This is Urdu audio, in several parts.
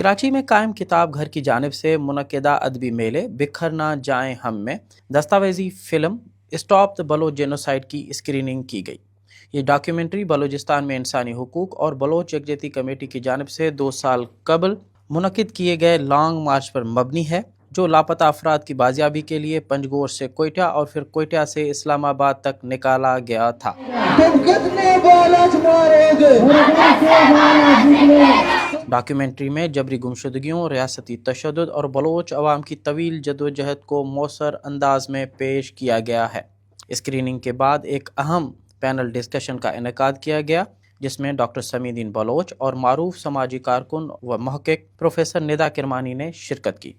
کراچی میں قائم کتاب گھر کی جانب سے منعقدہ ادبی میلے بکھر نہ جائیں ہم میں دستاویزی film stop the Baloch genocide کی اسکریننگ کی گئی۔ یہ ڈاکیومنٹری بلوچستان میں انسانی حقوق اور بلوچ یکجہتی کمیٹی کی جانب سے 2 سال قبل منعقد کیے گئے لانگ مارچ پر مبنی ہے، جو لاپتہ افراد کی بازیابی کے لیے پنجگور سے کوئٹہ اور پھر کوئٹہ سے اسلام آباد تک نکالا گیا تھا۔ ڈاکیومنٹری میں جبری گمشدگیوں، ریاستی تشدد اور بلوچ عوام کی طویل جدوجہد کو مؤثر انداز میں پیش کیا گیا ہے۔ اسکریننگ کے بعد ایک اہم پینل ڈسکشن کا انعقاد کیا گیا، جس میں ڈاکٹر سمیع الدین بلوچ اور معروف سماجی کارکن و محقق پروفیسر ندا کرمانی نے شرکت کی۔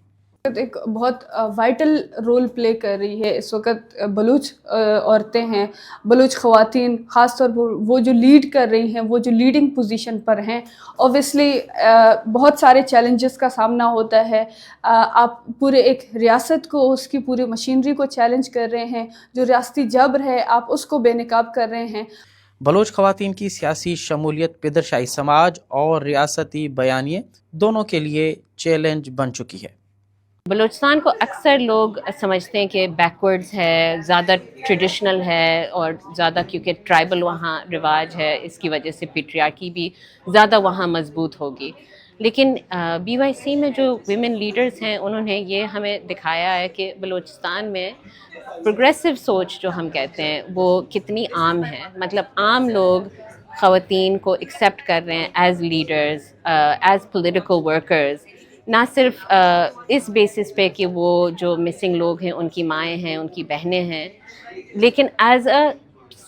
ایک بہت وائٹل رول پلے کر رہی ہے اس وقت بلوچ عورتیں ہیں، بلوچ خواتین، خاص طور پر وہ جو لیڈ کر رہی ہیں، وہ جو لیڈنگ پوزیشن پر ہیں۔ اوبویسلی بہت سارے چیلنجز کا سامنا ہوتا ہے۔ آپ پورے ایک ریاست کو، اس کی پوری مشینری کو چیلنج کر رہے ہیں، جو ریاستی جبر ہے آپ اس کو بے نقاب کر رہے ہیں۔ بلوچ خواتین کی سیاسی شمولیت پدرشاہی سماج اور ریاستی بیانیے دونوں کے لیے چیلنج بن چکی ہے۔ بلوچستان کو اکثر لوگ سمجھتے ہیں کہ بیکورڈز ہے، زیادہ ٹریڈیشنل ہے اور زیادہ کیونکہ ٹرائبل وہاں رواج ہے، اس کی وجہ سے پیٹریارکی بھی زیادہ وہاں مضبوط ہوگی۔ لیکن بی وائی سی میں جو ویمن لیڈرز ہیں، انہوں نے یہ ہمیں دکھایا ہے کہ بلوچستان میں پروگریسو سوچ جو ہم کہتے ہیں وہ کتنی عام ہے۔ مطلب عام لوگ خواتین کو ایکسیپٹ کر رہے ہیں as leaders, as political workers, نہ صرف اس بیسس پہ کہ وہ جو مسنگ لوگ ہیں ان کی مائیں ہیں، ان کی بہنیں ہیں، لیکن ایز اے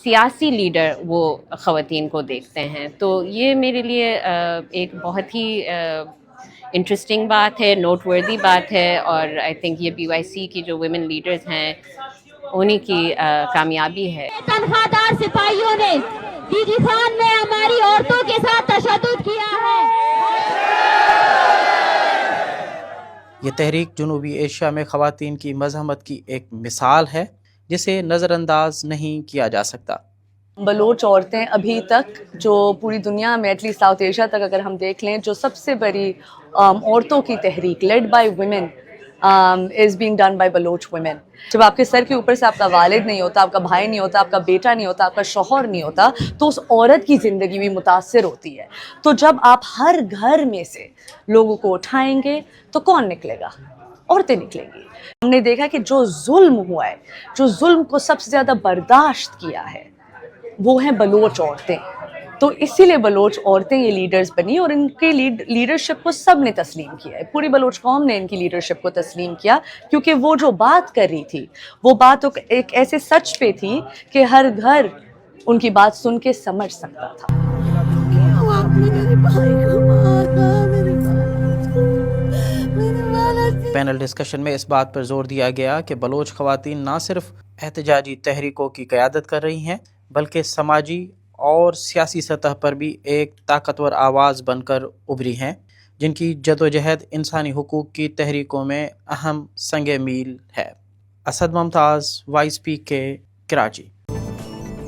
سیاسی لیڈر وہ خواتین کو دیکھتے ہیں۔ تو یہ میرے لیے ایک بہت ہی انٹرسٹنگ بات ہے، نوٹ وردی بات ہے، اور آئی تھنک یہ بی وائی سی کی جو ویمن لیڈرز ہیں انہی کی کامیابی ہے۔ تنخواہ دار سپاہیوں نے ڈی جی خان میں ہماری عورتوں کے ساتھ تشدد کیا ہے۔ یہ تحریک جنوبی ایشیا میں خواتین کی مزاحمت کی ایک مثال ہے، جسے نظر انداز نہیں کیا جا سکتا۔ بلوچ عورتیں ابھی تک جو پوری دنیا میں ایٹ لیسٹ ساؤتھ ایشیا تک اگر ہم دیکھ لیں، جو سب سے بڑی عورتوں کی تحریک led by women is being done by Baloch women. جب آپ کے سر کے اوپر سے آپ کا والد نہیں ہوتا، آپ کا بھائی نہیں ہوتا، آپ کا بیٹا نہیں ہوتا، آپ کا شوہر نہیں ہوتا، تو اس عورت کی زندگی بھی متاثر ہوتی ہے۔ تو جب آپ ہر گھر میں سے لوگوں کو اٹھائیں گے تو کون نکلے گا؟ عورتیں نکلیں گی۔ ہم نے دیکھا کہ جو ظلم ہوا ہے، جو ظلم کو سب سے زیادہ برداشت کیا ہے، وہ ہیں بلوچ عورتیں۔ تو اسی لیے بلوچ عورتیں یہ لیڈرز بنی اور ان کی لیڈرشپ کو سب نے تسلیم کیا ہے۔ پوری بلوچ قوم نے ان کی لیڈرشپ کو تسلیم کیا، کیونکہ وہ جو بات کر رہی تھی وہ بات ایک ایسے سچ پہ تھی کہ ہر گھر ان کی بات سن کے سمجھ سکتا تھا۔ پینل ڈسکشن میں اس بات پر زور دیا گیا کہ بلوچ خواتین نہ صرف احتجاجی تحریکوں کی قیادت کر رہی ہیں، بلکہ سماجی اور سیاسی سطح پر بھی ایک طاقتور آواز بن کر ابھری ہیں، جن کی جدوجہد انسانی حقوق کی تحریکوں میں اہم سنگ میل ہے۔ اسد ممتاز، وائس پی کے، کراچی۔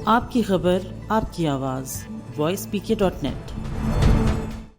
آپ کی خبر، آپ کی آواز، voicepk.net۔